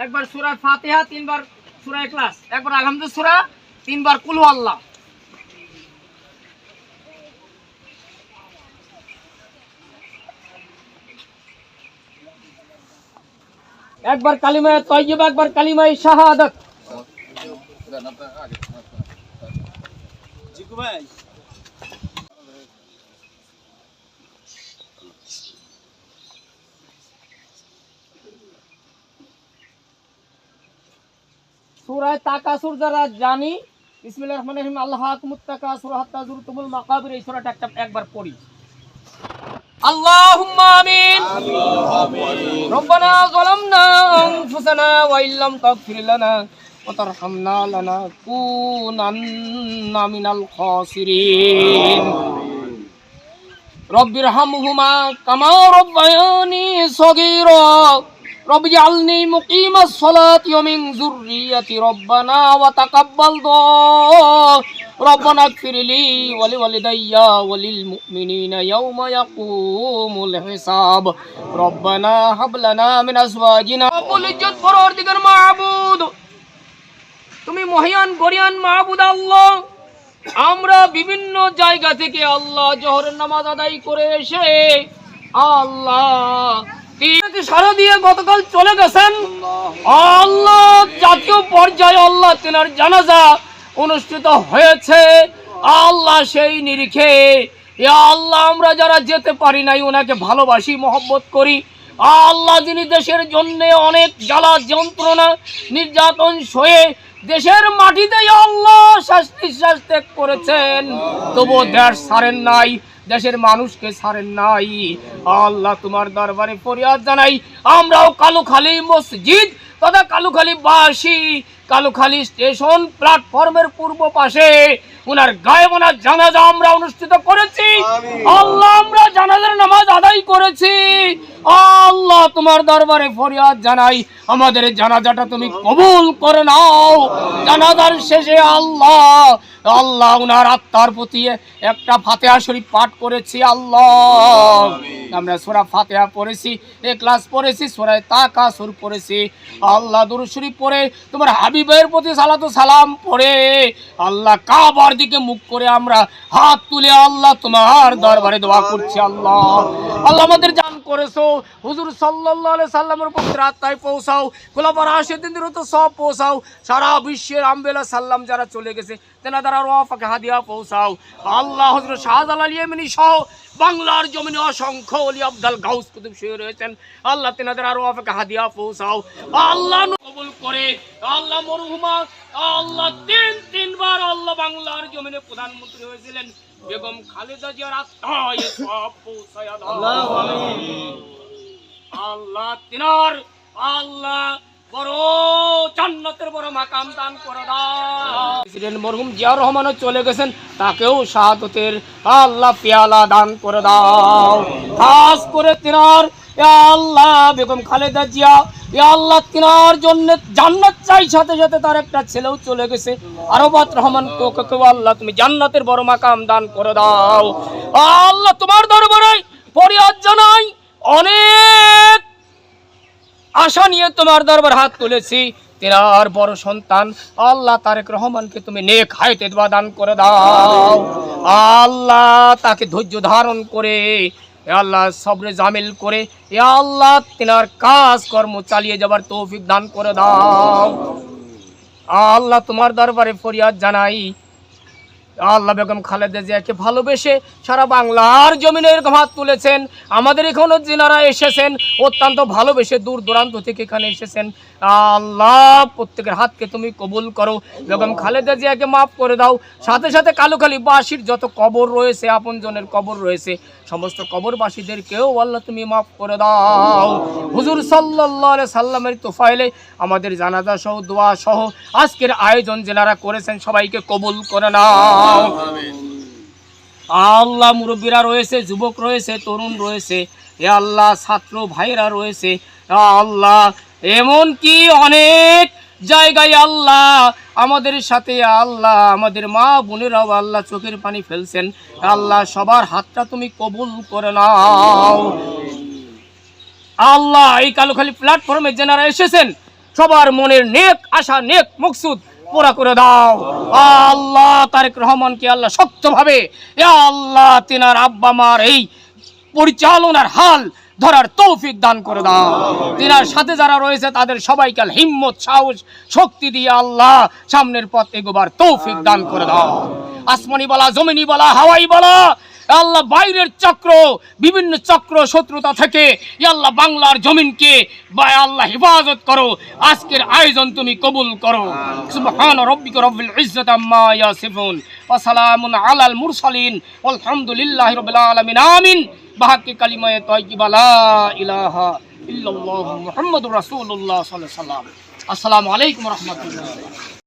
একবার সূরা ফাতিহা, তিনবার সূরা ইখলাস, একবার আলহামদুলিল্লাহ সূরা, তিনবার কুল হু আল্লাহ। একবার কালিমা তাইয়্যিবা, একবার কালিমা শাহাদাত। জিকু ভাই সূরা তাকাসুর যারা জানি, বিসমিল্লাহির রহমানির রহিম, আল্লাহাকুমুত তাকাসুর হাত্তা যুরতুমুল মাকাবির, এই সূরাটা একবার পড়ি। আল্লাহুম্মা আমিন। রব্বানা যালামনা আনফুসানা ওয়া ইল্লাম তাগফির লানা ওয়া তারহামনা লানাকুনান্না মিনাল খাসিরিন। রব্বিরহামহুমা কামা রাব্বায়ানি সগীরা রব্বি জাআলনি মুকিমাস সালাতি ওয়া মিন যুররিয়াতি রব্বানা ওয়া তাকাব্বাল দুআ রব্বানা ইগফিরলি ওয়া লিওয়ালিদাইয়া ওয়া লিল মুমিনিনা ইয়াওমা ইয়াকুমুল হিসাব রব্বানা হাব লানা মিন আজওয়াজিনা রব্বুল ইজ্জত পরওয়ারদিগার মাবুদ, তুমি মহিয়ান গরিয়ান মাবুদ আল্লাহ। আমরা বিভিন্ন জায়গা থেকে আল্লাহ জোহরের নামাজ আদায় করে এসে আল্লাহ সারা দিয়ে গতকাল চলে গেছেন আল্লাহ। জাতীয় পর্যায়ে আল্লাহ তেনার জানাজা অনুষ্ঠিত হয়েছে আল্লাহ। সেই নিরিখে আল্লাহ আমরা যারা যেতে পারি নাই ওনাকে ভালোবাসি, মহব্বত করি আল্লাহ। যিনি দেশের জন্য অনেক জ্বালা যন্ত্রণা নির্যাতন সয়ে দেশের মাটিতে আল্লাহ শ্বাস নিঃশ্বাস ত্যাগ করেছেন, তবুও দেশ ছাড়েন নাই, দেশের মানুষকে ছাড়েন নাই আল্লাহ। তোমার দরবারে ফরিয়াদ জানাই, আমরাও কালুখালী মসজিদ তথা কালুখালী বাসী, কালুখালী স্টেশন প্ল্যাটফর্মের পূর্ব পাশে উনার গায়েবানার জানাজা আমরা অনুষ্ঠিত করেছি আল্লাহ। আমরা জানাজার নামাজ আদায় করেছি আল্লাহ। তোমার দরবারে ফরিয়াদ জানাই, আমাদের জানাজাটা তুমি কবুল করে নাও। জানাজার শেষে আল্লাহ আল্লাহ উনার আত্মার প্রতি একটা ফাতিহা শরীফ পাঠ করেছি আল্লাহ। আমরা সূরা ফাতিহা পড়েছি, ইখলাস পড়েছি, সূরা তাকাসুর পড়েছি আল্লাহ। দুরূদ শরীফ পড়ে তোমার হাবিবের প্রতি সালাতু সালাম পড়ে আল্লাহ কাবার দিকে মুখ করে আমরা হাত তুলে আল্লাহ তোমার দরবারে দোয়া করছি আল্লাহ। আল্লাহ আমাদের জান করেছো হুজুর সাল্লাল্লাহু আলাইহি সাল্লামের পবিত্র আত্মায় পৌঁছাও, খোলাফা রাশিদিনদের তো সব পৌঁছাও, সারা বিশ্বের আম্বিয়া সাল্লাম যারা চলে গেছে তেনাদের রওয়াফাকে হাদিয়া পৌঁছাও আল্লাহ। হযরত শাহজালাল ইয়ামানি সহ বাংলার জমিনে অসংখ্য ওলি আব্দাল গাউস কুতুব শুয়ে রয়েছেন আল্লাহ, তেনাদের রওয়াফাকে হাদিয়া পৌঁছাও আল্লাহ। কবুল করে আল্লাহ। মরহুমা আল্লাহ তিনবার আল্লাহ বাংলার জমিনে প্রধানমন্ত্রী হয়েছিলেন বেগম খালেদা জিয়ার আত্মায় সব পৌঁছায় আল্লাহ আল্লাহ। তিনার আল্লাহ বড় জান্নাতের বড় মাকাম দান করে দাও। প্রেসিডেন্ট মরহুম জিয়াউর রহমানও চলে গেছেন, তাকেও শাহাদাতের আল্লাহ পেয়ালা দান করে দাও। খাস করে তিনার আল্লাহ বেগম খালেদা জিয়া আল্লাহ তিনার জন্য জান্নাত চাই, সাথে সাথে তার একটা ছেলেও চলে গেছে আরবাত রহমান কোকে আল্লাহ তুমি জান্নাতের বড় মাকাম দান করে দাও আল্লাহ। তোমার দরবারে ফরিয়াদ জানাই, অনেক আশা নিয়ে তোমার দরবার হাত তুলেছি। তেনার বড় সন্তান আল্লাহ তারেক রহমানকে তুমি নেক হায়াতে দান করে দাও আল্লাহ। তাকে ধৈর্য ধারণ করে আল্লাহ সবরে জামিল করে আল্লাহ তেনার কাজ কর্ম চালিয়ে যাবার তৌফিক দান করে দাও আল্লাহ। তোমার দরবারে ফরিয়াদ জানাই আল্লাহ বেগম খালেদা জিয়াকে ভালোবেসে সারা বাংলার জমিনে এরকম হাত তুলেছেন। আমাদের এখানে যিনারা এসেছেন অত্যন্ত ভালোবেসে দূর দূরান্ত থেকে এখানে এসেছেন আল্লাহ, প্রত্যেকের হাতকে তুমি কবুল করো। বেগম খালেদা জিয়াকে মাফ করে দাও। সাথে সাথে কালুখালী বাসীর যত কবর রয়েছে, আপনজনের কবর রয়েছে, সমস্ত কবরবাসীদেরকেও আল্লাহ তুমি মাফ করে দাও। হুজুর সাল্লাল্লাহু আলাইহি সাল্লামের তোফাইলে আমাদের জানাজা সহ দোয়া সহ আজকের আয়োজন যারা করেছেন সবাইকে কবুল করে নাও আল্লাহ। মুরব্বীরা রয়েছে, যুবক রয়েছে, তরুণ রয়েছে আল্লাহ, ছাত্র ভাইরা রয়েছে আল্লাহ, এমন কি অনেক জায়গায় আল্লাহ আমাদের সাথে আল্লাহ আমাদের মা বোনেরাও আল্লাহ চোখের পানি ফেলছেন, আল্লাহ সবার হাতটা তুমি কবুল করে নাও। আল্লাহ এই কালুখালী প্ল্যাটফর্মে যারা এসেছেন সবার মনের নেক আশা নেক মকসুদ পুরা করে দাও। আল্লাহ তারেক রহমানকে আল্লাহ শক্তভাবে আল্লাহ তিনার আব্বা মার এই পরিচালনার হাল ধরার তৌফিক দান করে দাও। তিনার সাথে যারা রয়েছে তাদের সবাইকে হিম্মত সাহস শক্তি দিয়ে আল্লাহ সামনের পথ এগোবার তৌফিক দান করে দাও। আসমানি বলা জমিনি বলা হাওয়াই বলা আল্লাহ বাইরের চক্র বিভিন্ন চক্র শত্রুতা থেকে আল্লাহ বাংলার জমিনকে বা আল্লাহ হেফাজত করো। আজকের আয়োজন তুমি কবুল করো। সুবহান রাব্বিকা রাব্বিল ইজ্জাতি আম্মা ইয়াসিফুন ওয়া সালামুন আলাল মুরসালিন আলহামদুলিল্লাহি রাব্বিল আলামিন আমিন। বাহাক্কি কালিমায়ে তাইয়্যিবা লা ইলাহা ইল্লাল্লাহু মুহাম্মাদুর রাসূলুল্লাহ সাল্লাল্লাহু আলাইহি ওয়াসাল্লাম। আসসালামু আলাইকুম ওয়া রাহমাতুল্লাহ।